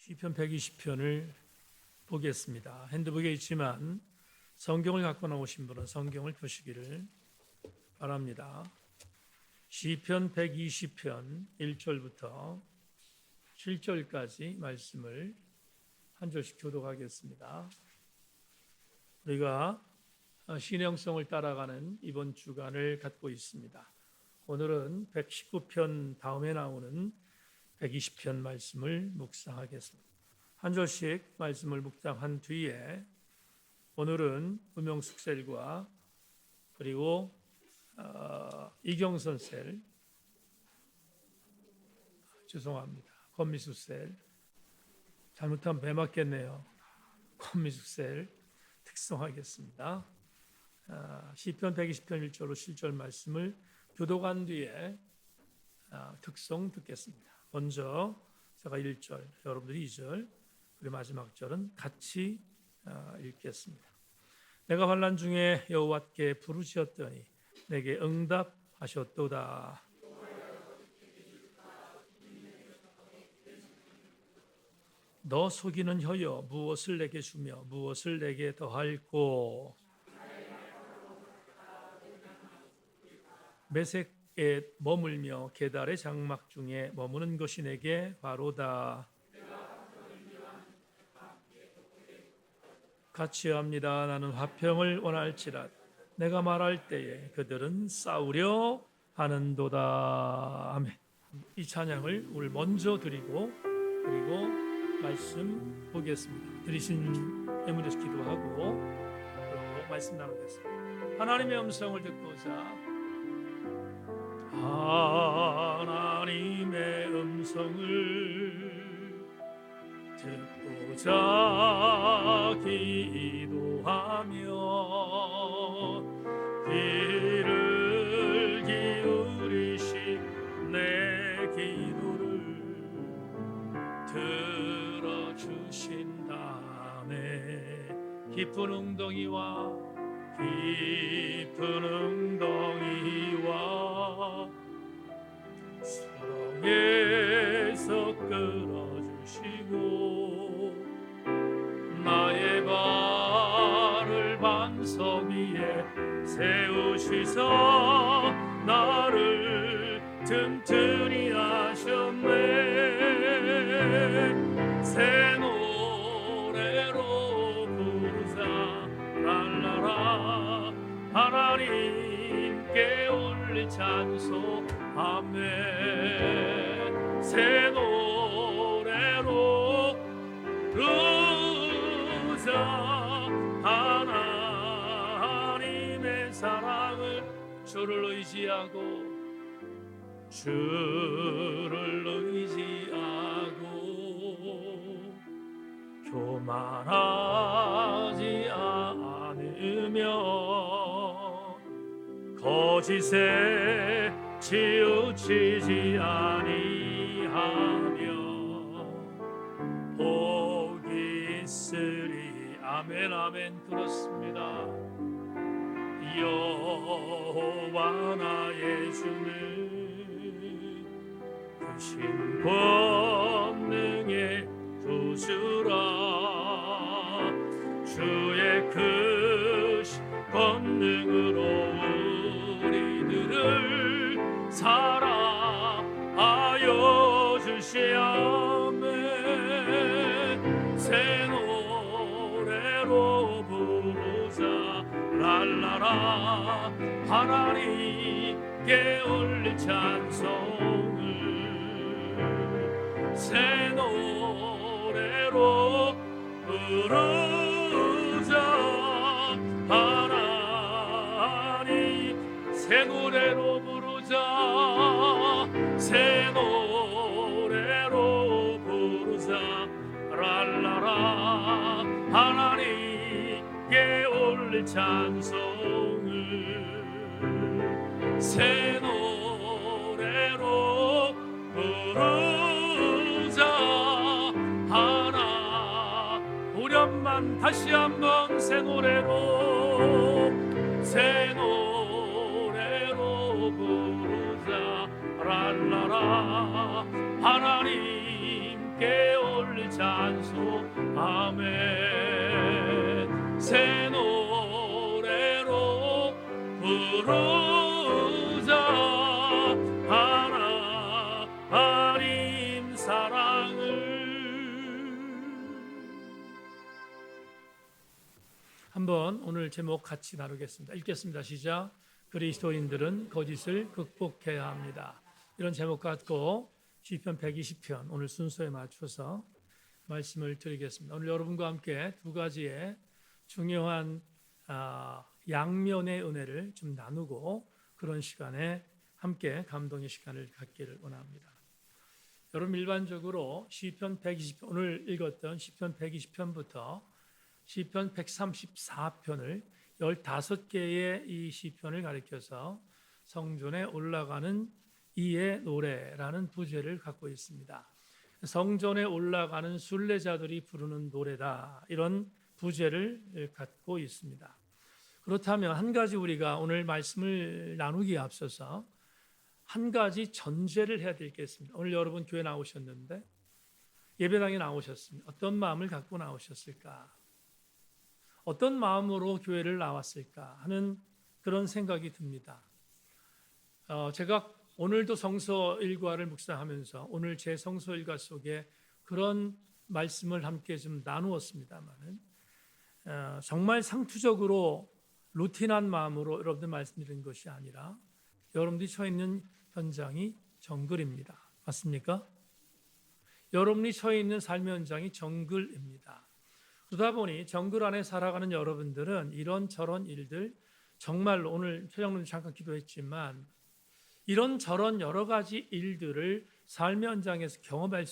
시편 120편을 보겠습니다. 핸드북에 있지만 성경을 갖고 나오신 분은 성경을 펴시기를 바랍니다. 시편 120편 1절부터 7절까지 말씀을 한 절씩 교독하겠습니다. 우리가 신앙성을 따라가는 이번 주간을 갖고 있습니다. 오늘은 119편 다음에 나오는 120편 말씀을 묵상하겠습니다. 한 절씩 말씀을 묵상한 뒤에 오늘은 음영숙셀과 그리고 이경선셀, 죄송합니다. 권미숙셀, 잘못하면 배 맞겠네요. 권미숙셀 특송하겠습니다. 시편 120편 1절로 7절 말씀을 교독한 뒤에 특송 듣겠습니다. 먼저 제가 1절, 여러분들이 2절, 그리고 마지막 절은 같이 읽겠습니다. 내가 환난 중에 여호와께 부르짖었더니 내게 응답하셨도다. 너 속이는 혀여 무엇을 내게 주며 무엇을 내게 더할꼬. 메색에 머물며 게달의 장막 중에 머무는 것이 내게 바로다. 같이 합니다. 나는 화평을 원할지라 내가 말할 때에 그들은 싸우려 하는도다. 아멘. 이 찬양을 오늘 먼저 드리고 그리고 말씀 보겠습니다. 들으신 예물에서 기도하고 그리고 말씀 나누겠습니다. 하나님의 음성을 듣고자 하나님의 음성을 듣고자 기도하며 귀를 기울이시 내 기도를 들어주신 다음에 깊은 웅덩이와 수렁에서 끌어주시고 나의 발을 반석 위에 세우시사 나를 튼튼히 하셨네. 새 노래로 부르자 랄라라 하나님께 올릴 찬송 아멘. 새 노래로 부르자 하나님의 사랑을 주를 의지하고 교만하지 않으며 거짓에 치우치지 아니하며 복이 있으리. 아멘 아멘. 그렇습니다. 여호와 나의 주는 크신 권능의 구주라. 주의 크신 권능으로 우리들을 사랑하여 주시아멘. 새 노래로 부르자 랄라라 하나님께 올릴 찬송을 새 노래로 부르자 하나님 새 노래로 부르자 새 노래로 부르자 랄라라 하나님께 올릴 찬송을 새 노래로 부르자 하나. 우련만 다시 한번 새 노래로 부르자 랄라라 하나님께 올릴 찬송하네. 새 노래로 부르자 하나님 사랑을. 한번 오늘 제목 같이 나누겠습니다. 읽겠습니다. 시작. 그리스도인들은 거짓을 극복해야 합니다. 이런 제목 갖고 시편 120편 오늘 순서에 맞춰서 말씀을 드리겠습니다. 오늘 여러분과 함께 두 가지의 중요한 양면의 은혜를 좀 나누고 그런 시간에 함께 감동의 시간을 갖기를 원합니다. 여러분, 일반적으로 시편 120편, 오늘 읽었던 시편 120편부터 시편 134편을 15개의 이 시편을 가리켜서 성전에 올라가는 이의 노래라는 부제를 갖고 있습니다. 성전에 올라가는 순례자들이 부르는 노래다, 이런 부제를 갖고 있습니다. 그렇다면 한 가지 우리가 오늘 말씀을 나누기에 앞서서 한 가지 전제를 해야 될 게 있습니다. 오늘 여러분 교회 나오셨는데, 예배당에 나오셨습니다. 어떤 마음을 갖고 나오셨을까? 어떤 마음으로 교회를 나왔을까 하는 그런 생각이 듭니다. 제가 오늘도 성서 일과를 묵상하면서 오늘 제 성서 일과 속에 그런 말씀을 함께 좀 나누었습니다만은 정말 상투적으로 루틴한 마음으로 여러분들 말씀드리는 것이 아니라 여러분들이 서 있는 현장이 정글입니다. 맞습니까? 여러분이 서 있는 삶의 현장이 정글입니다. 그러다 보니 정글 안에 살아가는 여러분들은 이런저런 일들, 정말로 오늘 최정님 잠깐 기도했지만 이런저런 여러 가지 일들을 삶의 현장에서 경험할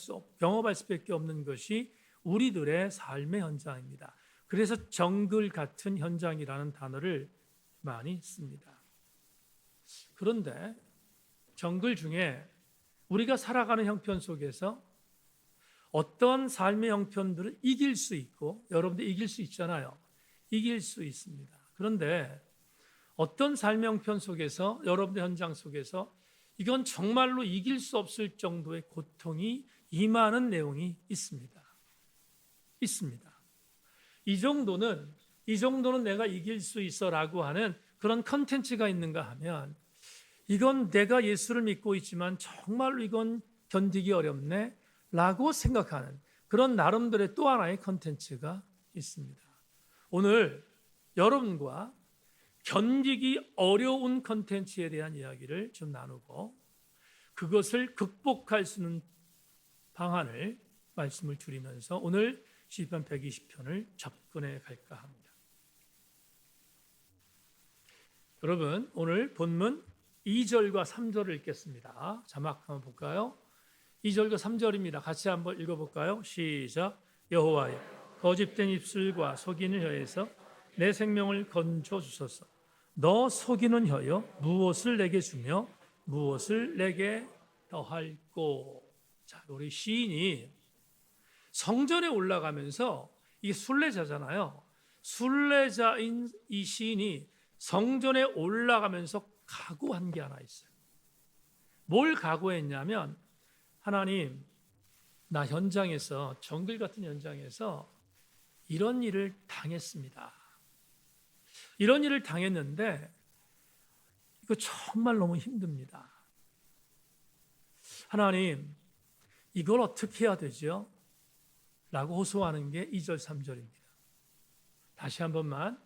수밖에 없는 것이 우리들의 삶의 현장입니다. 그래서 정글 같은 현장이라는 단어를 많이 씁니다. 그런데 정글 중에 우리가 살아가는 형편 속에서 어떤 삶의 형편들을 이길 수 있고, 여러분들 이길 수 있잖아요. 이길 수 있습니다. 그런데 어떤 삶의 형편 속에서, 여러분들 현장 속에서 이건 정말로 이길 수 없을 정도의 고통이 임하는 내용이 있습니다. 이 정도는 내가 이길 수 있어라고 하는 그런 컨텐츠가 있는가 하면 이건 내가 예수를 믿고 있지만 정말로 이건 견디기 어렵네 라고 생각하는 그런 나름대로의 또 하나의 컨텐츠가 있습니다. 오늘 여러분과 견디기 어려운 컨텐츠에 대한 이야기를 좀 나누고 그것을 극복할 수 있는 방안을 말씀을 드리면서 오늘 시편 120편을 접근해 갈까 합니다. 여러분, 오늘 본문 2절과 3절을 읽겠습니다. 자막 한번 볼까요? 2절과 3절입니다. 같이 한번 읽어볼까요? 시작. 여호와여, 거짓된 입술과 속이는 혀에서 내 생명을 건져 주소서. 너 속이는 혀여, 무엇을 내게 주며 무엇을 내게 더할꼬. 자, 우리 시인이 성전에 올라가면서, 이게 순례자잖아요. 순례자인 이 시인이 성전에 올라가면서 각오한 게 하나 있어요. 뭘 각오했냐면, 하나님, 나 현장에서, 정글 같은 현장에서 이런 일을 당했습니다. 이런 일을 당했는데 이거 정말 너무 힘듭니다. 하나님, 이걸 어떻게 해야 되죠? 라고 호소하는 게 2절, 3절입니다. 다시 한 번만.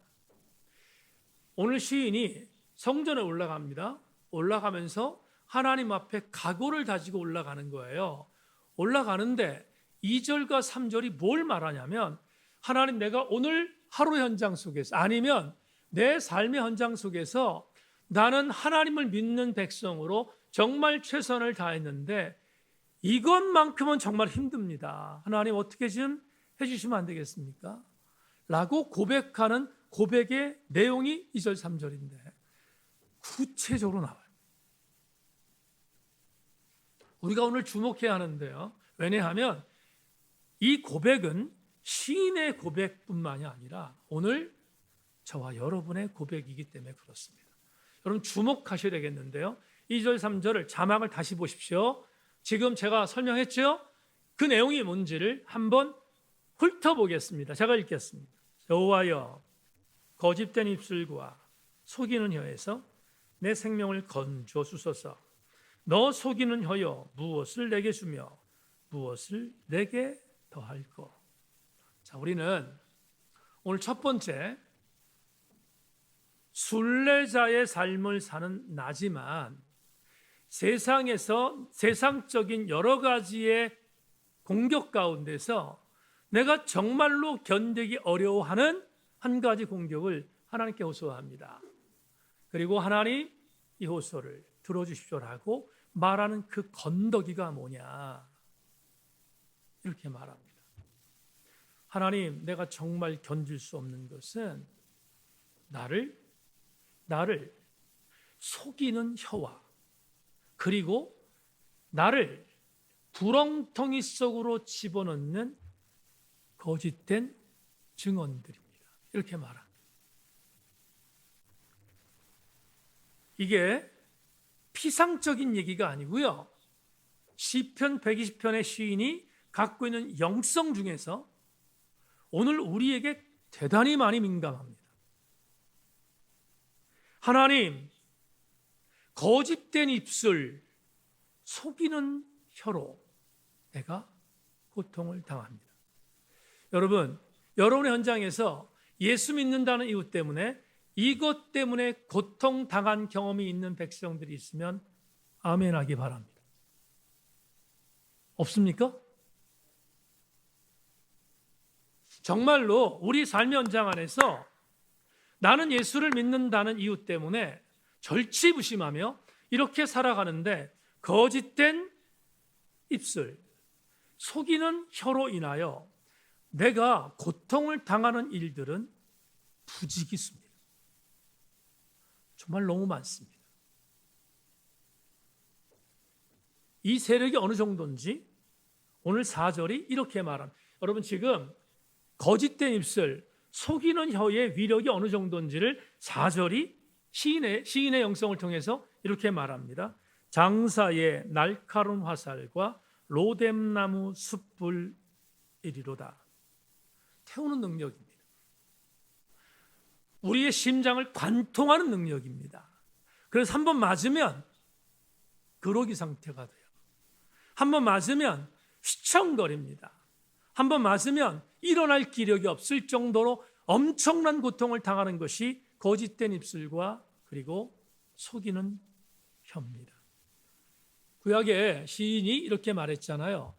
오늘 시인이 성전에 올라갑니다. 올라가면서 하나님 앞에 각오를 다지고 올라가는 거예요. 올라가는데 2절과 3절이 뭘 말하냐면, 하나님, 내가 오늘 하루 현장 속에서, 아니면 내 삶의 현장 속에서 나는 하나님을 믿는 백성으로 정말 최선을 다했는데 이것만큼은 정말 힘듭니다. 하나님, 어떻게 좀 해주시면 안 되겠습니까? 라고 고백하는 고백의 내용이 2절, 3절인데 구체적으로 나와요. 우리가 오늘 주목해야 하는데요. 왜냐하면 이 고백은 시인의 고백뿐만이 아니라 오늘 저와 여러분의 고백이기 때문에 그렇습니다. 여러분 주목하셔야 되겠는데요. 2절, 3절을 자막을 다시 보십시오. 지금 제가 설명했죠? 그 내용이 뭔지를 한번 훑어보겠습니다. 제가 읽겠습니다. 여호와여, 거짓된 입술과 속이는 혀에서 내 생명을 건져 주소서. 너 속이는 혀여, 무엇을 내게 주며 무엇을 내게 더할꼬. 자, 우리는 오늘 첫 번째, 순례자의 삶을 사는 나지만 세상에서 세상적인 여러 가지의 공격 가운데서 내가 정말로 견디기 어려워하는 한 가지 공격을 하나님께 호소합니다. 그리고 하나님, 이 호소를 들어주십시오라고 말하는 그 건더기가 뭐냐, 이렇게 말합니다. 하나님, 내가 정말 견딜 수 없는 것은 나를 속이는 혀와 그리고 나를 구렁텅이 속으로 집어넣는 거짓된 증언들입니다. 이렇게 말합니다. 이게 피상적인 얘기가 아니고요. 시편 120편의 시인이 갖고 있는 영성 중에서 오늘 우리에게 대단히 많이 민감합니다. 하나님, 거짓된 입술, 속이는 혀로 내가 고통을 당합니다. 여러분, 여러분의 현장에서 예수 믿는다는 이유 때문에 이것 때문에 고통당한 경험이 있는 백성들이 있으면 아멘 하기 바랍니다. 없습니까? 정말로 우리 삶의 현장 안에서 나는 예수를 믿는다는 이유 때문에 절치부심하며 이렇게 살아가는데 거짓된 입술, 속이는 혀로 인하여 내가 고통을 당하는 일들은 부지기수입니다. 정말 너무 많습니다. 이 세력이 어느 정도인지 오늘 4절이 이렇게 말합니다. 여러분, 지금 거짓된 입술, 속이는 혀의 위력이 어느 정도인지를 4절이 시인의 영성을 통해서 이렇게 말합니다. 장사의 날카로운 화살과 로뎀나무 숯불이리로다. 태우는 능력입니다. 우리의 심장을 관통하는 능력입니다. 그래서 한 번 맞으면 그러기 상태가 돼요. 한 번 맞으면 휘청거립니다. 한 번 맞으면 일어날 기력이 없을 정도로 엄청난 고통을 당하는 것이 거짓된 입술과 그리고 속이는 혀입니다. 구약의 시인이 이렇게 말했잖아요.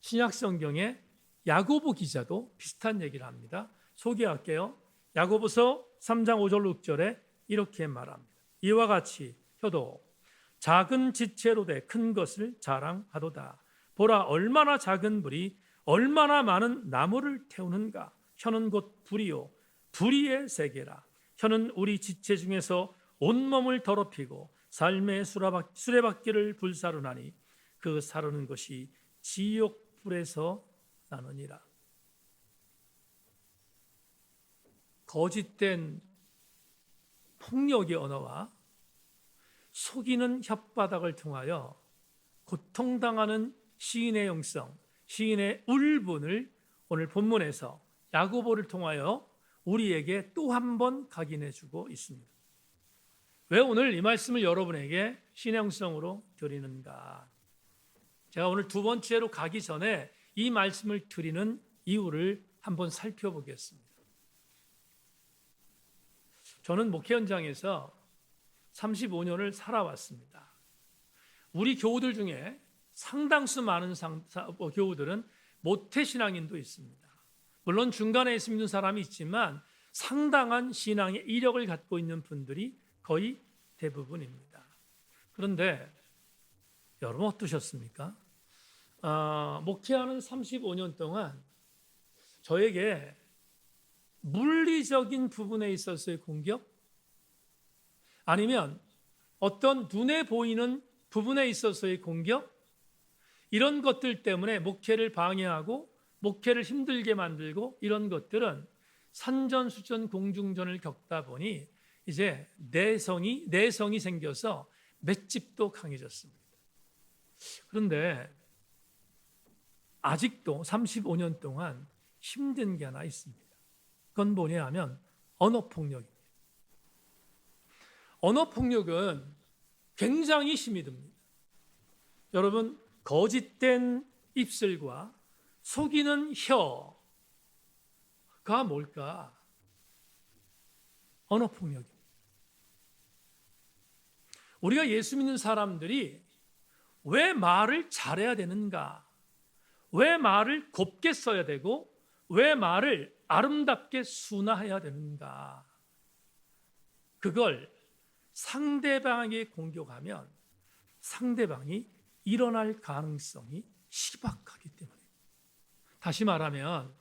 신약 성경의 야고보 기자도 비슷한 얘기를 합니다. 소개할게요. 야고보서 3장 5절 6절에 이렇게 말합니다. 이와 같이 혀도 작은 지체로 돼 큰 것을 자랑하도다. 보라, 얼마나 작은 불이 얼마나 많은 나무를 태우는가. 혀는 곧 불이요 불의의 세계라. 혀는 우리 지체 중에서 온몸을 더럽히고 삶의 수레바퀴를 불사르나니 그 사르는 것이 지옥불에서 나느니라. 거짓된 폭력의 언어와 속이는 혓바닥을 통하여 고통당하는 시인의 영성, 시인의 울분을 오늘 본문에서 야고보를 통하여 우리에게 또 한 번 각인해 주고 있습니다. 왜 오늘 이 말씀을 여러분에게 신앙성으로 드리는가? 제가 오늘 두 번째로 가기 전에 이 말씀을 드리는 이유를 한번 살펴보겠습니다. 저는 목회 현장에서 35년을 살아왔습니다. 우리 교우들 중에 상당수 많은 교우들은 모태신앙인도 있습니다. 물론 중간에 예수 믿는 사람이 있지만 상당한 신앙의 이력을 갖고 있는 분들이 거의 대부분입니다. 그런데 여러분 어떠셨습니까? 목회하는 35년 동안 저에게 물리적인 부분에 있어서의 공격, 아니면 어떤 눈에 보이는 부분에 있어서의 공격, 이런 것들 때문에 목회를 방해하고 목회를 힘들게 만들고, 이런 것들은 산전수전 공중전을 겪다 보니 이제 내성이 생겨서 맷집도 강해졌습니다. 그런데 아직도 35년 동안 힘든 게 하나 있습니다. 그건 뭐냐 하면 언어폭력입니다. 언어폭력은 굉장히 힘이 듭니다. 여러분, 거짓된 입술과 속이는 혀가 뭘까? 언어폭력입니다. 우리가 예수 믿는 사람들이 왜 말을 잘해야 되는가? 왜 말을 곱게 써야 되고 왜 말을 아름답게 순화해야 되는가? 그걸 상대방에게 공격하면 상대방이 일어날 가능성이 희박하기 때문에. 다시 말하면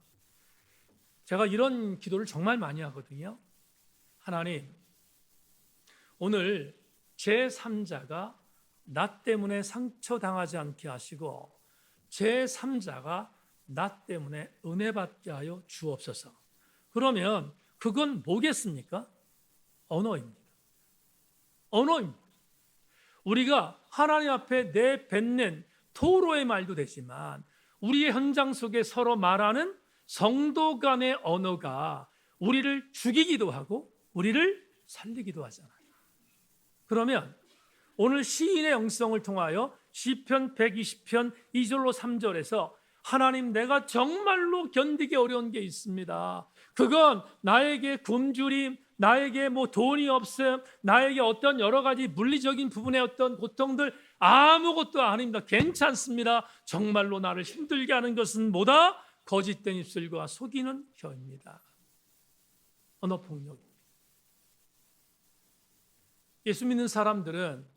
제가 이런 기도를 정말 많이 하거든요. 하나님, 오늘 제3자가 나 때문에 상처당하지 않게 하시고 제3자가 나 때문에 은혜 받게 하여 주옵소서. 그러면 그건 뭐겠습니까? 언어입니다. 언어입니다. 우리가 하나님 앞에 내뱉는 토로의 말도 되지만 우리의 현장 속에 서로 말하는 성도 간의 언어가 우리를 죽이기도 하고 우리를 살리기도 하잖아요. 그러면 오늘 시인의 영성을 통하여 시편 120편 2절로 3절에서 하나님, 내가 정말로 견디기 어려운 게 있습니다. 그건 나에게 굶주림, 나에게 돈이 없음, 나에게 어떤 여러 가지 물리적인 부분의 어떤 고통들 아무것도 아닙니다. 괜찮습니다. 정말로 나를 힘들게 하는 것은 뭐다? 거짓된 입술과 속이는 혀입니다. 언어폭력입니다. 예수 믿는 사람들은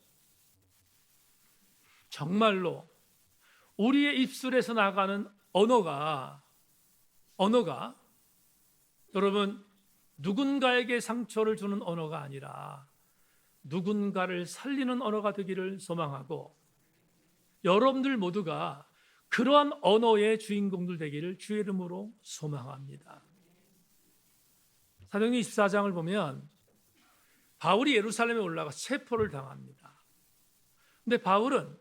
정말로 우리의 입술에서 나가는 언어가 여러분, 누군가에게 상처를 주는 언어가 아니라 누군가를 살리는 언어가 되기를 소망하고 여러분들 모두가 그러한 언어의 주인공들 되기를 주의 이름으로 소망합니다. 사도행전 24장을 보면 바울이 예루살렘에 올라가 체포를 당합니다. 근데 바울은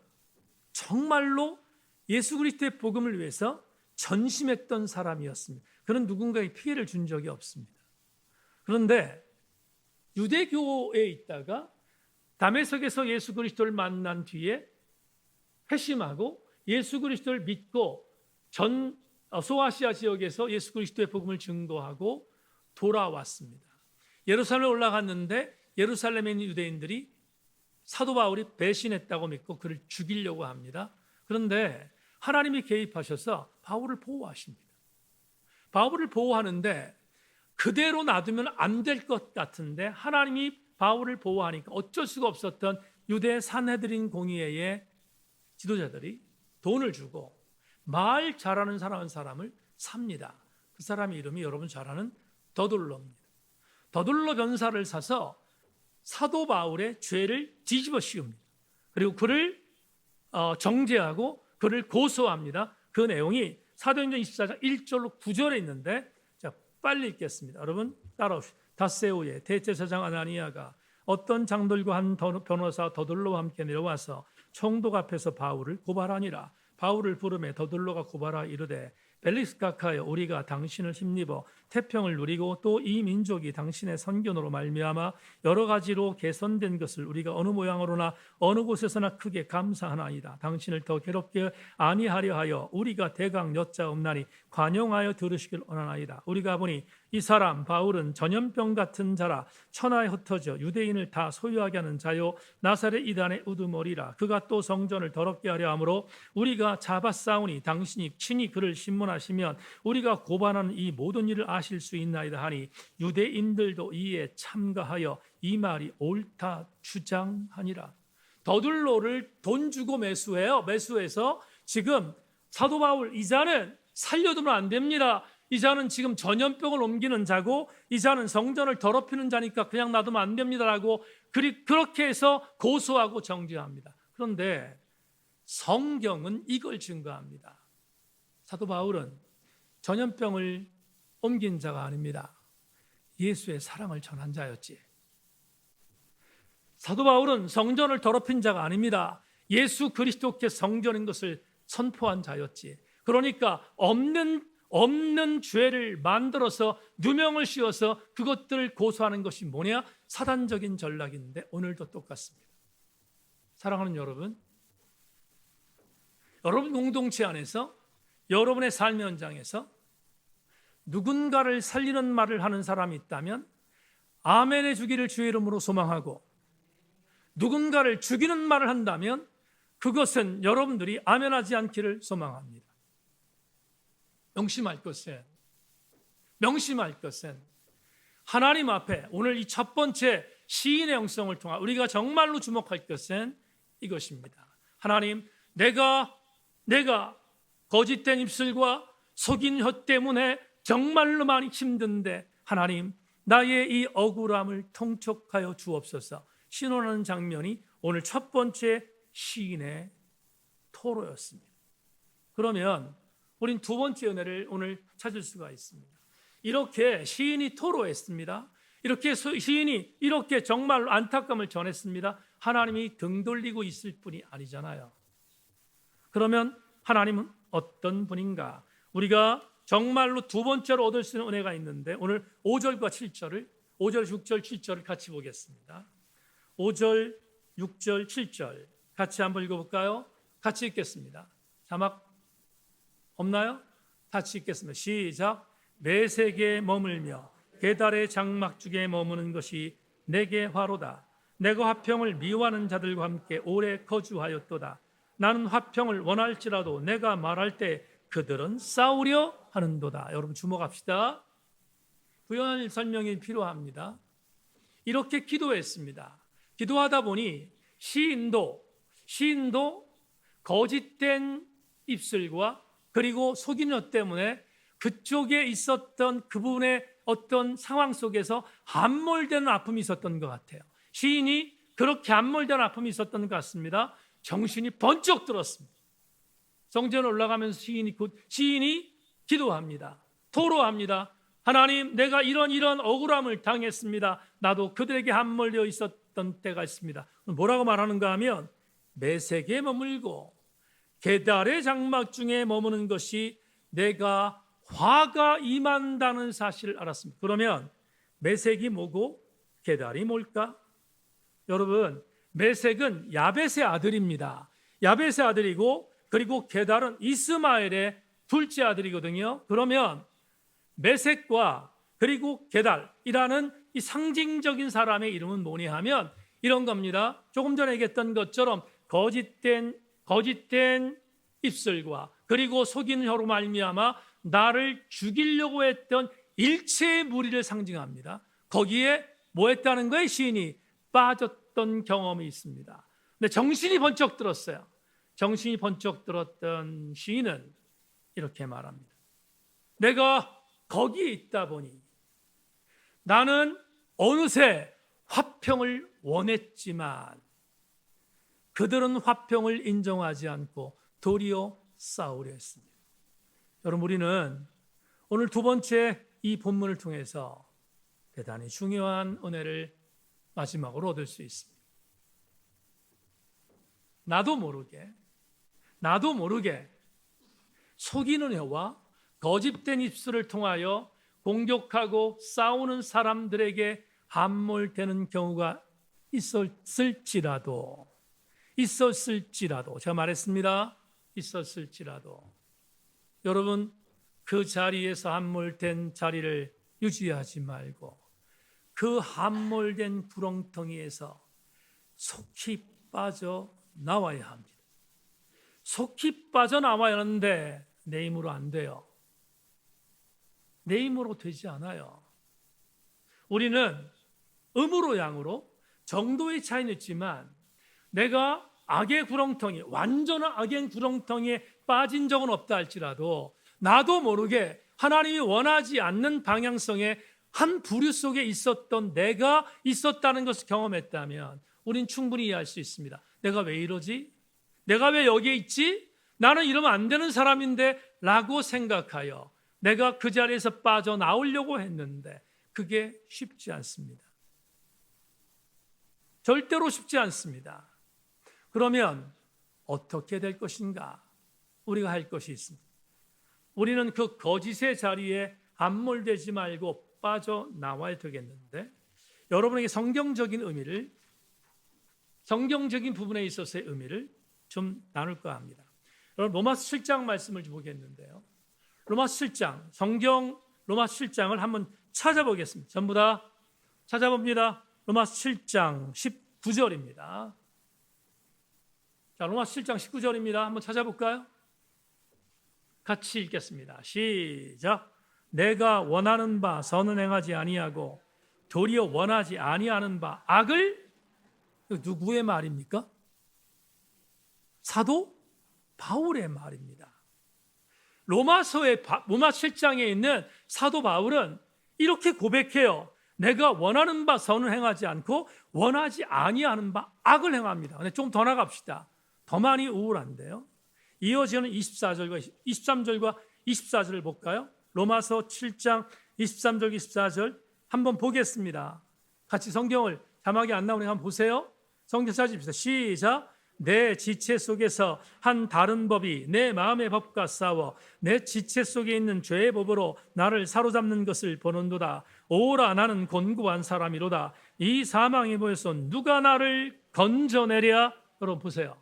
정말로 예수 그리스도의 복음을 위해서 전심했던 사람이었습니다. 그는 누군가에게 피해를 준 적이 없습니다. 그런데 유대교에 있다가 다메섹에서 예수 그리스도를 만난 뒤에 회심하고 예수 그리스도를 믿고 소아시아 지역에서 예수 그리스도의 복음을 증거하고 돌아왔습니다. 예루살렘에 올라갔는데 예루살렘에 있는 유대인들이 사도 바울이 배신했다고 믿고 그를 죽이려고 합니다. 그런데 하나님이 개입하셔서 바울을 보호하십니다. 바울을 보호하는데 그대로 놔두면 안 될 것 같은데 하나님이 바울을 보호하니까 어쩔 수가 없었던 유대 산헤드린 공의회의 지도자들이 돈을 주고 말 잘하는 사람을 삽니다. 그 사람의 이름이 여러분 잘 아는 더둘로입니다. 더둘로 변사를 사서 사도 바울의 죄를 뒤집어 씌웁니다. 그리고 그를 정죄하고 그를 고소합니다. 그 내용이 사도행전 24장 1절로 9절에 있는데 자, 빨리 읽겠습니다. 여러분 따라오시죠. 닷새우에 대제사장 아나니아가 어떤 장들과 한 변호사 더둘로와 함께 내려와서 총독 앞에서 바울을 고발하니라. 바울을 부르매 더둘로가 고발하 이르되 벨릭스 각하여, 우리가 당신을 힘입어 태평을 누리고 또 이 민족이 당신의 선견으로 말미암아 여러 가지로 개선된 것을 우리가 어느 모양으로나 어느 곳에서나 크게 감사하나이다. 당신을 더 괴롭게 아니하려 하여 우리가 대강 여짜옵나니 관용하여 들으시길 원하나이다. 우리가 보니 이 사람 바울은 전염병 같은 자라 천하에 흩어져 유대인을 다 소유하게 하는 자요 나사렛 이단의 우두머리라. 그가 또 성전을 더럽게 하려 하므로 우리가 잡아싸우니 당신이 친히 그를 신문하시면 우리가 고발하는 이 모든 일을 아실 수 있나이다 하니 유대인들도 이에 참가하여 이 말이 옳다 주장하니라. 더둘로를 돈 주고 매수해서 지금 사도 바울, 이 자는 살려두면 안 됩니다. 이 자는 지금 전염병을 옮기는 자고 이 자는 성전을 더럽히는 자니까 그냥 놔두면 안 됩니다라고 그렇게 해서 고소하고 정죄합니다. 그런데 성경은 이걸 증거합니다. 사도 바울은 전염병을 옮긴 자가 아닙니다. 예수의 사랑을 전한 자였지. 사도 바울은 성전을 더럽힌 자가 아닙니다. 예수 그리스도께 성전인 것을 선포한 자였지. 그러니까 없는 죄를 만들어서 누명을 씌워서 그것들을 고소하는 것이 뭐냐? 사단적인 전략인데 오늘도 똑같습니다. 사랑하는 여러분, 여러분 공동체 안에서 여러분의 삶의 현장에서 누군가를 살리는 말을 하는 사람이 있다면 아멘해 주기를 주의 이름으로 소망하고, 누군가를 죽이는 말을 한다면 그것은 여러분들이 아멘하지 않기를 소망합니다. 명심할 것은 하나님 앞에 오늘 이 첫 번째 시인의 영성을 통해 우리가 정말로 주목할 것은 이것입니다. 하나님, 내가 거짓된 입술과 속인 혀 때문에 정말로 많이 힘든데 하나님, 나의 이 억울함을 통촉하여 주옵소서. 신원하는 장면이 오늘 첫 번째 시인의 토로였습니다. 그러면 우린 두 번째 은혜를 오늘 찾을 수가 있습니다. 이렇게 시인이 토로했습니다. 이렇게 시인이 이렇게 정말로 안타까움을 전했습니다. 하나님이 등 돌리고 있을 뿐이 아니잖아요. 그러면 하나님은 어떤 분인가? 우리가 정말로 두 번째로 얻을 수 있는 은혜가 있는데 오늘 5절, 6절, 7절을 같이 보겠습니다. 5절, 6절, 7절 같이 한번 읽어볼까요? 같이 읽겠습니다. 자막 없나요? 같이 읽겠습니다. 시작. 매색에 머물며 계달의 장막중에 머무는 것이 내게 화로다. 내가 화평을 미워하는 자들과 함께 오래 거주하였도다. 나는 화평을 원할지라도 내가 말할 때 그들은 싸우려 하는도다. 여러분 주목합시다. 부연한 설명이 필요합니다. 이렇게 기도했습니다. 기도하다 보니 시인도 거짓된 입술과 그리고 속인 혀 때문에 그쪽에 있었던 그분의 어떤 상황 속에서 함몰되는 아픔이 있었던 것 같아요. 시인이 그렇게 함몰되는 아픔이 있었던 것 같습니다. 정신이 번쩍 들었습니다. 성전에 올라가면서 시인이 기도합니다. 토로합니다. 하나님, 내가 이런 억울함을 당했습니다. 나도 그들에게 함몰되어 있었던 때가 있습니다. 뭐라고 말하는가 하면 매색에 머물고 계달의 장막 중에 머무는 것이 내가 화가 임한다는 사실을 알았습니다. 그러면 매색이 뭐고 계달이 뭘까? 여러분, 매색은 야벳의 아들입니다. 야벳의 아들이고 그리고 계달은 이스마엘의 둘째 아들이거든요. 그러면 매색과 그리고 계달이라는 이 상징적인 사람의 이름은 뭐냐 하면 이런 겁니다. 조금 전에 얘기했던 것처럼 거짓된 입술과 그리고 속이는 혀로 말미암아 나를 죽이려고 했던 일체의 무리를 상징합니다. 거기에 뭐 했다는 거예요? 시인이 빠졌던 경험이 있습니다. 근데 정신이 번쩍 들었어요. 정신이 번쩍 들었던 시인은 이렇게 말합니다. 내가 거기에 있다 보니 나는 어느새 화평을 원했지만 그들은 화평을 인정하지 않고 도리어 싸우려 했습니다. 여러분, 우리는 오늘 두 번째 이 본문을 통해서 대단히 중요한 은혜를 마지막으로 얻을 수 있습니다. 나도 모르게 속이는 혀와 거짓된 입술을 통하여 공격하고 싸우는 사람들에게 함몰되는 경우가 있었을지라도 제가 말했습니다. 있었을지라도 여러분, 그 자리에서 함몰된 자리를 유지하지 말고 그 함몰된 구렁텅이에서 속히 빠져나와야 합니다. 속히 빠져나와야 하는데 내 힘으로 안 돼요. 내 힘으로 되지 않아요. 우리는 음으로 양으로 정도의 차이는 있지만 내가 악의 구렁텅이, 완전한 악의 구렁텅이에 빠진 적은 없다 할지라도 나도 모르게 하나님이 원하지 않는 방향성의 한 부류 속에 있었던 내가 있었다는 것을 경험했다면 우린 충분히 이해할 수 있습니다. 내가 왜 이러지? 내가 왜 여기에 있지? 나는 이러면 안 되는 사람인데 라고 생각하여 내가 그 자리에서 빠져나오려고 했는데 그게 쉽지 않습니다. 절대로 쉽지 않습니다. 그러면 어떻게 될 것인가? 우리가 할 것이 있습니다. 우리는 그 거짓의 자리에 함몰되지 말고 빠져나와야 되겠는데, 여러분에게 성경적인 부분에 있어서의 의미를 좀 나눌까 합니다. 여러분, 로마서 7장 말씀을 좀 보겠는데요. 로마서 7장, 성경 로마서 7장을 한번 찾아보겠습니다. 전부 다 찾아봅니다. 로마서 7장 19절입니다. 자, 로마서 7장 19절입니다. 한번 찾아볼까요? 같이 읽겠습니다. 시작. 내가 원하는 바 선은 행하지 아니하고 도리어 원하지 아니하는 바 악을, 누구의 말입니까? 사도 바울의 말입니다. 로마 7장에 있는 사도 바울은 이렇게 고백해요. 내가 원하는 바 선을 행하지 않고 원하지 아니하는 바 악을 행합니다. 근데 좀 더 나갑시다. 더 많이 우울한데요. 이어지는 23절과 24절을 볼까요? 로마서 7장 23절 24절 한번 보겠습니다. 같이 성경을 자막이 안 나오니까 한번 보세요. 성경 찾으십시다. 시작. 내 지체 속에서 한 다른 법이 내 마음의 법과 싸워 내 지체 속에 있는 죄의 법으로 나를 사로잡는 것을 보는도다. 오라, 나는 곤고한 사람이로다. 이 사망의 법에서 누가 나를 건져내랴? 여러분 보세요.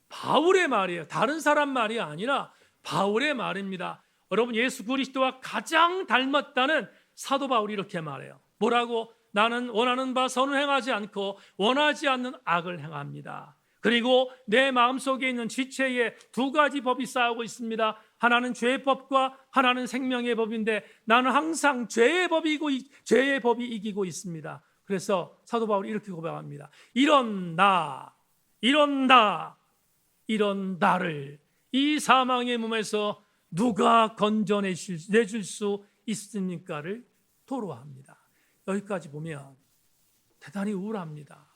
바울의 말이에요. 다른 사람 말이 아니라 바울의 말입니다. 여러분, 예수 그리스도와 가장 닮았다는 사도 바울이 이렇게 말해요. 뭐라고? 나는 원하는 바 선을 행하지 않고 원하지 않는 악을 행합니다. 그리고 내 마음속에 있는 지체에 두 가지 법이 싸우고 있습니다. 하나는 죄의 법과 하나는 생명의 법인데 나는 항상 죄의 법이 이기고 있습니다. 그래서 사도 바울이 이렇게 고백합니다. 이런 나를 이 사망의 몸에서 누가 건져내줄 수 있습니까를 토로합니다. 여기까지 보면 대단히 우울합니다.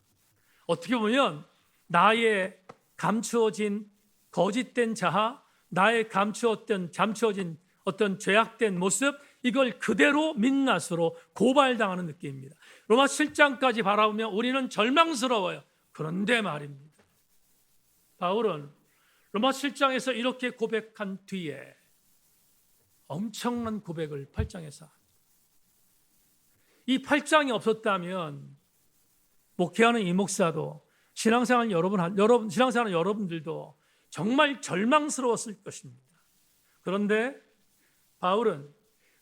어떻게 보면 나의 감추어진 거짓된 자아, 나의 잠추어진 어떤 죄악된 모습, 이걸 그대로 민낯으로 고발당하는 느낌입니다. 로마 7장까지 바라보면 우리는 절망스러워요. 그런데 말입니다. 바울은 로마 7장에서 이렇게 고백한 뒤에 엄청난 고백을 8장에서, 이 8장이 없었다면 목회하는 이 목사도 신앙생활 여러분들도 정말 절망스러웠을 것입니다. 그런데 바울은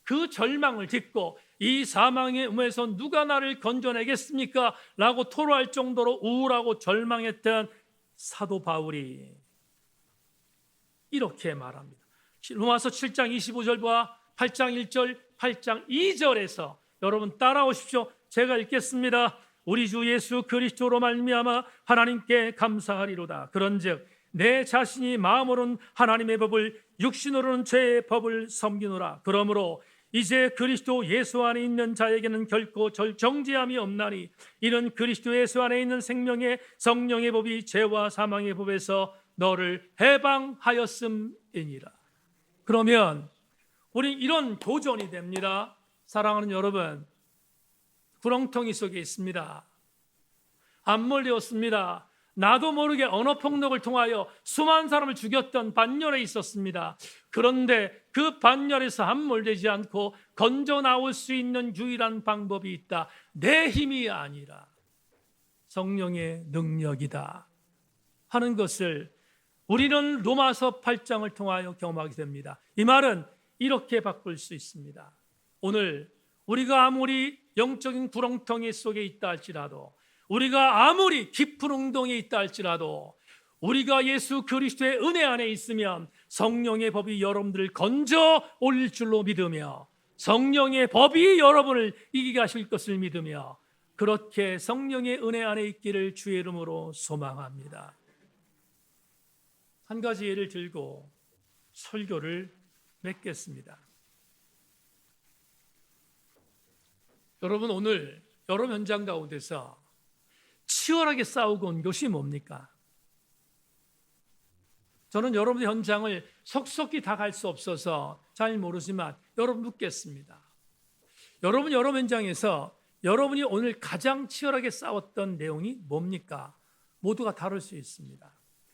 그 절망을 딛고 이 사망의 음에서 누가 나를 건져내겠습니까? 라고 토로할 정도로 우울하고 절망했던 사도 바울이 이렇게 말합니다. 로마서 7장 25절과 8장 1절, 8장 2절에서 여러분 따라오십시오. 제가 읽겠습니다. 우리 주 예수 그리스도로 말미암아 하나님께 감사하리로다. 그런즉 내 자신이 마음으로는 하나님의 법을, 육신으로는 죄의 법을 섬기노라. 그러므로 이제 그리스도 예수 안에 있는 자에게는 결코 정죄함이 없나니 이는 그리스도 예수 안에 있는 생명의 성령의 법이 죄와 사망의 법에서 너를 해방하였음이니라. 그러면 우리 이런 도전이 됩니다. 사랑하는 여러분, 구렁텅이 속에 있습니다. 암몰되었습니다. 나도 모르게 언어폭력을 통하여 수많은 사람을 죽였던 반열에 있었습니다. 그런데 그 반열에서 함몰되지 않고 건져 나올 수 있는 유일한 방법이 있다. 내 힘이 아니라 성령의 능력이다 하는 것을 우리는 로마서 8장을 통하여 경험하게 됩니다. 이 말은 이렇게 바꿀 수 있습니다. 오늘 우리가 아무리 영적인 구렁텅이 속에 있다 할지라도, 우리가 아무리 깊은 운동에 있다 할지라도, 우리가 예수 그리스도의 은혜 안에 있으면 성령의 법이 여러분들을 건져 올릴 줄로 믿으며 성령의 법이 여러분을 이기게 하실 것을 믿으며 그렇게 성령의 은혜 안에 있기를 주의 이름으로 소망합니다. 한 가지 예를 들고 설교를 맺겠습니다. 여러분, 오늘 여러 현장 가운데서 치열하게 싸우고 온 것이 뭡니까? 저는 여러분의 현장을 속속히 다 갈 수 없어서 잘 모르지만 여러분 묻겠습니다. 여러분 여러 현장에서 여러분이 오늘 가장 치열하게 싸웠던 내용이 뭡니까? 모두가 다를 수 있습니다.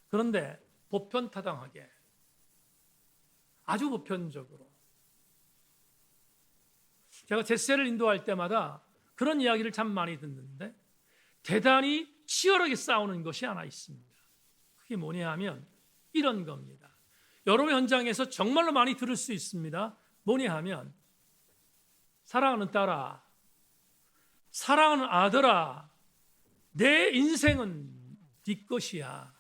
그런데 보편타당하게 아주 보편적으로. 제가 제세를 인도할 때마다 그런 이야기를 참 많이 듣는데 대단히 치열하게 싸우는 것이 하나 있습니다. 그게 뭐냐 하면 이런 겁니다. 여러분 현장에서 정말로 많이 들을 수 있습니다. 뭐냐 하면 사랑하는 딸아, 사랑하는 아들아, 내 인생은 네 것이야.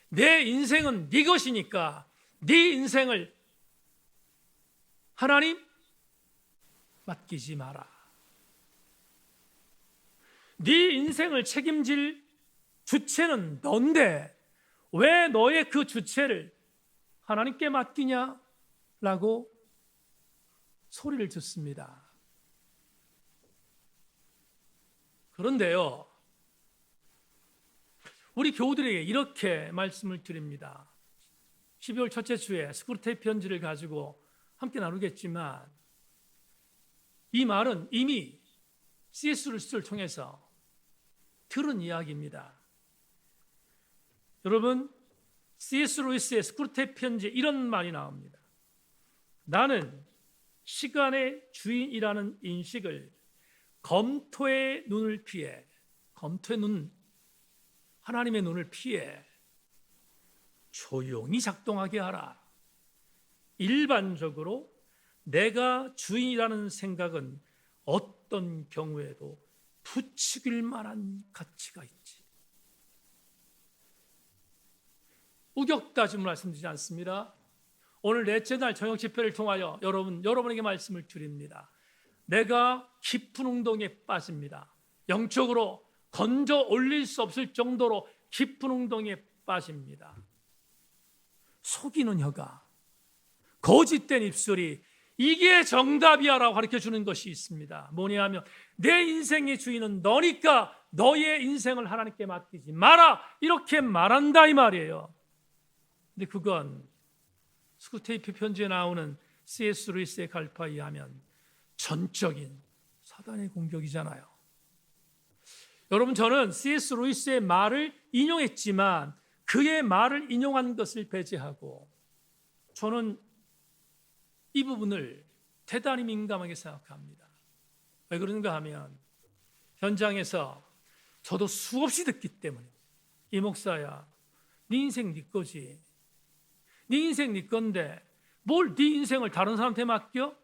내 인생은 네 것이니까 네 인생을 하나님 맡기지 마라. 네 인생을 책임질 주체는 넌데 왜 너의 그 주체를 하나님께 맡기냐? 라고 소리를 듣습니다. 그런데요, 우리 교우들에게 이렇게 말씀을 드립니다. 12월 첫째 주에 스크루테이프 편지를 가지고 함께 나누겠지만 이 말은 이미 C.S. 루이스를 통해서 들은 이야기입니다. 여러분, C.S. 루이스의 스크루테이프 편지에 이런 말이 나옵니다. 나는 시간의 주인이라는 인식을 검토의 눈을 피해, 검토의 눈, 하나님의 눈을 피해 조용히 작동하게 하라. 일반적으로 내가 주인이라는 생각은 어떤 경우에도 부추길 만한 가치가 있지. 우격다짐을 말씀드리지 않습니다. 오늘 넷째 날 저녁 집회를 통하여 여러분에게 말씀을 드립니다. 내가 깊은 운동에 빠집니다. 영적으로 건져 올릴 수 없을 정도로 깊은 운동에 빠집니다. 속이는 혀가, 거짓된 입술이 이게 정답이야라고 가르쳐주는 것이 있습니다. 뭐냐 하면 내 인생의 주인은 너니까 너의 인생을 하나님께 맡기지 마라, 이렇게 말한다 이 말이에요. 근데 그건 스크루테이프 편지에 나오는 C.S. 루이스의 갈파에 의하면 전적인 사단의 공격이잖아요. 여러분, 저는 C.S. 루이스의 말을 인용했지만 그의 말을 인용한 것을 배제하고 저는 이 부분을 대단히 민감하게 생각합니다. 왜 그런가 하면 현장에서 저도 수없이 듣기 때문에 이 목사야, 네 인생 네 거지. 네 인생 네 건데 뭘 네 인생을 다른 사람한테 맡겨?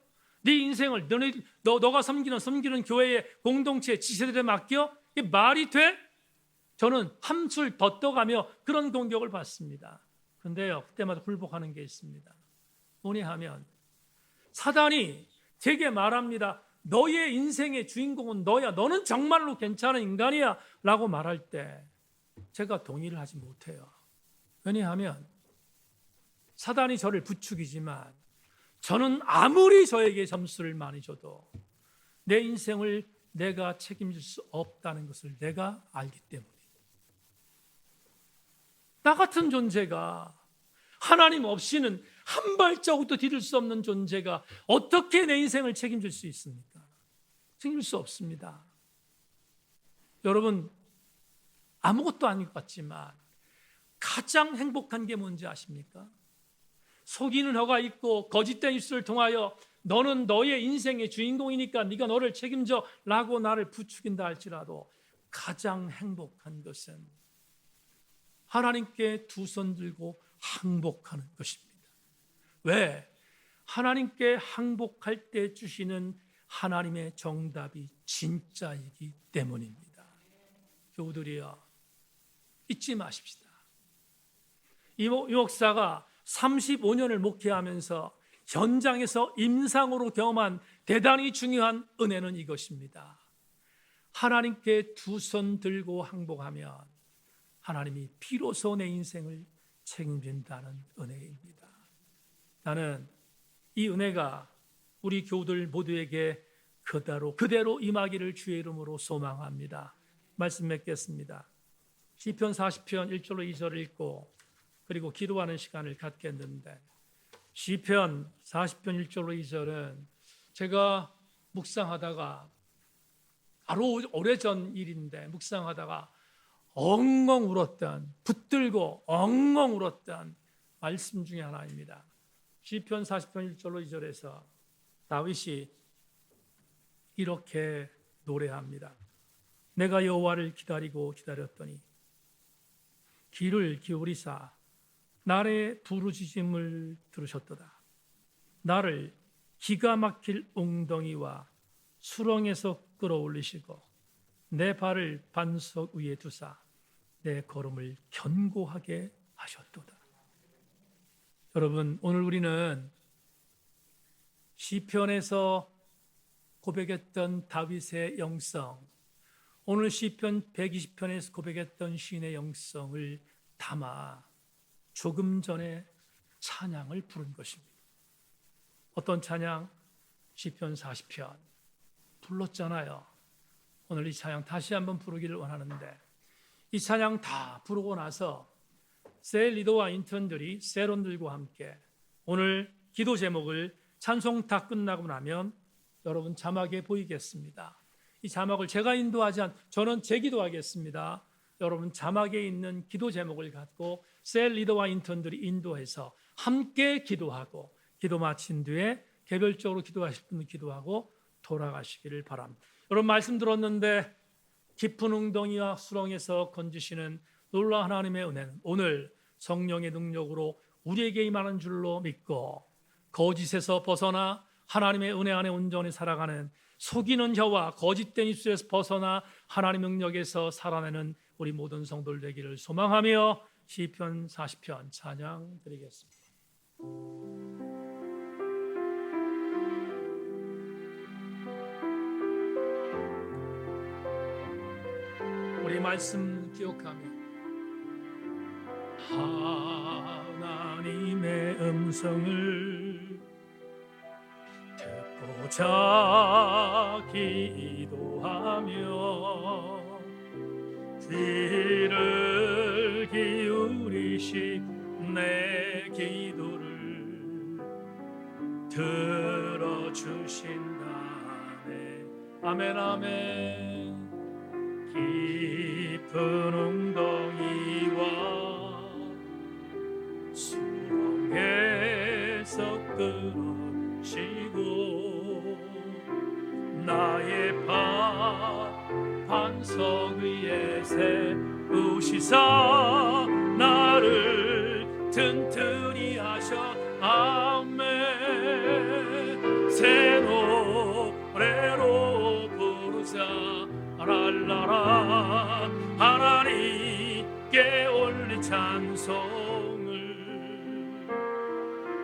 네 인생을 너가 섬기는 교회의 공동체 지체들에 맡겨? 이게 말이 돼? 저는 함술 덧떠가며 그런 공격을 받습니다. 그런데요, 그때마다 굴복하는 게 있습니다. 뭐냐 하면 사단이 제게 말합니다. 너의 인생의 주인공은 너야. 너는 정말로 괜찮은 인간이야 라고 말할 때 제가 동의를 하지 못해요. 왜냐하면 사단이 저를 부추기지만 저는 아무리 저에게 점수를 많이 줘도 내 인생을 내가 책임질 수 없다는 것을 내가 알기 때문에 나 같은 존재가 하나님 없이는 한 발자국도 디딜 수 없는 존재가 어떻게 내 인생을 책임질 수 있습니까? 책임질 수 없습니다. 여러분, 아무것도 아닌 것 같지만 가장 행복한 게 뭔지 아십니까? 속이는 혀가 있고 거짓된 입술을 통하여 너는 너의 인생의 주인공이니까 네가 너를 책임져 라고 나를 부추긴다 할지라도 가장 행복한 것은 하나님께 두 손 들고 항복하는 것입니다. 왜? 하나님께 항복할 때 주시는 하나님의 정답이 진짜이기 때문입니다. 교우들이여, 잊지 마십시다. 이 목사가 35년을 목회하면서 현장에서 임상으로 경험한 대단히 중요한 은혜는 이것입니다. 하나님께 두 손 들고 항복하면 하나님이 비로소 내 인생을 책임진다는 은혜입니다. 나는 이 은혜가 우리 교우들 모두에게 그대로 임하기를 주의 이름으로 소망합니다. 말씀 맺겠습니다. 시편 40편 1절로 2절을 읽고 그리고 기도하는 시간을 갖겠는데, 시편 40편 1절로 2절은 제가 묵상하다가 바로 오래전 일인데 묵상하다가 엉엉 울었던, 붙들고 엉엉 울었던 말씀 중에 하나입니다. 시편 40편 1절로 2절에서 다윗이 이렇게 노래합니다. 내가 여호와를 기다리고 기다렸더니 귀를 기울이사 나의 부르짖음을 들으셨도다. 나를 기가 막힐 웅덩이와 수렁에서 끌어올리시고 내 발을 반석 위에 두사 내 걸음을 견고하게 하셨도다. 여러분, 오늘 우리는 시편에서 고백했던 다윗의 영성, 오늘 시편 120편에서 고백했던 시인의 영성을 담아 조금 전에 찬양을 부른 것입니다. 어떤 찬양? 시편 40편 불렀잖아요. 오늘 이 찬양 다시 한번 부르기를 원하는데, 이 찬양 다 부르고 나서 셀 리더와 인턴들이 세론들과 함께 오늘 기도 제목을 찬송 다 끝나고 나면 여러분 자막에 보이겠습니다. 이 자막을 제가 인도하지 저는 제기도하겠습니다. 여러분 자막에 있는 기도 제목을 갖고 셀 리더와 인턴들이 인도해서 함께 기도하고 기도 마친 뒤에 개별적으로 기도하실 분은 기도하고 돌아가시기를 바랍니다. 여러분 말씀 들었는데 깊은 웅덩이와 수렁에서 건지시는 놀라운 하나님의 은혜는 오늘 성령의 능력으로 우리에게 임하는 줄로 믿고 거짓에서 벗어나 하나님의 은혜 안에 온전히 살아가는 속이는 혀와 거짓된 입술에서 벗어나 하나님 능력에서 살아내는 우리 모든 성도들 되기를 소망하며 시편 40편 찬양 드리겠습니다. 우리 말씀 기억하며 하나님의 음성을 듣고자 기도하며 귀를 기울이시 내 기도를 들어주신다네. 아멘 아멘. 깊은 웅덩이와 수렁에서 끌어오시고 나의 반석 위에 세우시사 나를 튼튼히 하셔. 아멘. 새 노래로 부르자 랄라라 하나님께 올린 찬송을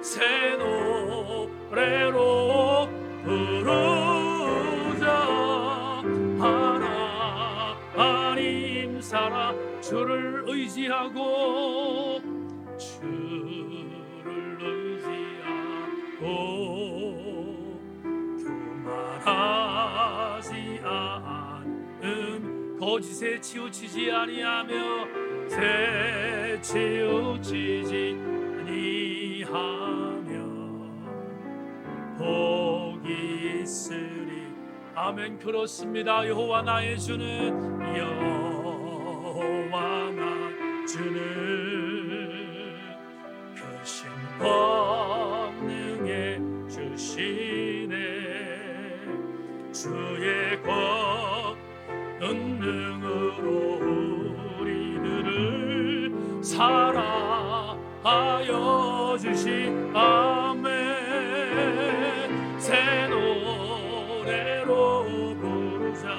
새 노래로 부르자. 하나님 살아 주를 의지하고 교만하지 않음 거짓에 치우치지 아니하며 새 치우치지 아니하며 복이 있으리. 아멘. 그렇습니다. 여호와 나의 주는 여호와 나 주는 크신 권능의 주시네. 주의 권능으로 우리들을 살아하여 주시. 아멘. 새 노래로 부르자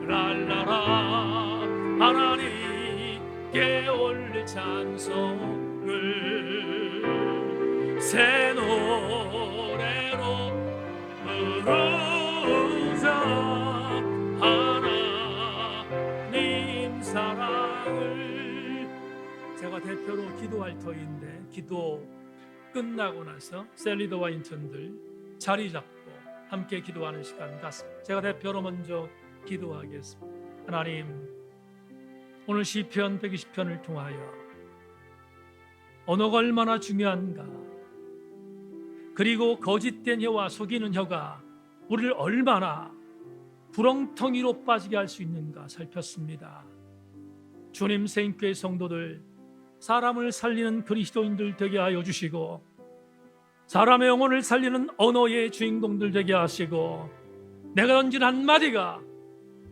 랄라라 하나님께 올릴 찬송을 새 노래로 부르자. 하나님 사랑을. 제가 대표로 기도할 터인데 기도 끝나고 나서 셀리더와 인턴들 자리 잡고 함께 기도하는 시간 갖습니다. 제가 대표로 먼저 기도하겠습니다. 하나님, 오늘 시편 120편을 통하여 언어가 얼마나 중요한가, 그리고 거짓된 혀와 속이는 혀가 우리를 얼마나 구렁텅이로 빠지게 할 수 있는가 살폈습니다. 주님, 세인교회 성도들 사람을 살리는 그리스도인들 되게 하여 주시고 사람의 영혼을 살리는 언어의 주인공들 되게 하시고, 내가 던진 한마디가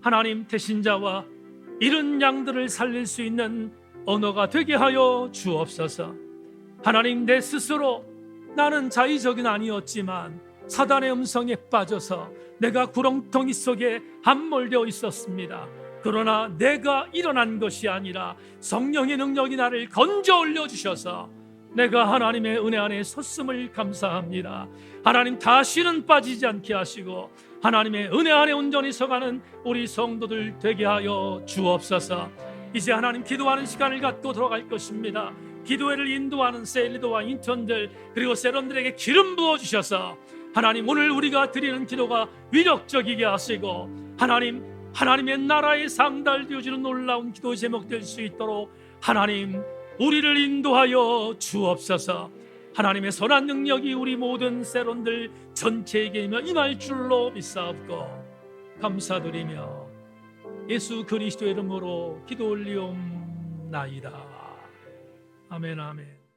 하나님 태신자와 잃은 양들을 살릴 수 있는 언어가 되게 하여 주옵소서. 하나님, 내 스스로 나는 자의적인 아니었지만 사단의 음성에 빠져서 내가 구렁텅이 속에 함몰되어 있었습니다. 그러나 내가 일어난 것이 아니라 성령의 능력이 나를 건져 올려주셔서 내가 하나님의 은혜 안에 섰음을 감사합니다. 하나님, 다시는 빠지지 않게 하시고 하나님의 은혜 안에 온전히 서가는 우리 성도들 되게 하여 주옵소서. 이제 하나님, 기도하는 시간을 갖고 돌아갈 것입니다. 기도회를 인도하는 셀리도와 인턴들 그리고 세런들에게 기름 부어주셔서 하나님, 오늘 우리가 드리는 기도가 위력적이게 하시고 하나님, 하나님의 나라에 상달되어지는 놀라운 기도 제목 될 수 있도록 하나님, 우리를 인도하여 주옵소서. 하나님의 선한 능력이 우리 모든 세론들 전체에게 임할 줄로 믿사옵고 감사드리며 예수 그리스도의 이름으로 기도 올리옵나이다. 아멘, 아멘.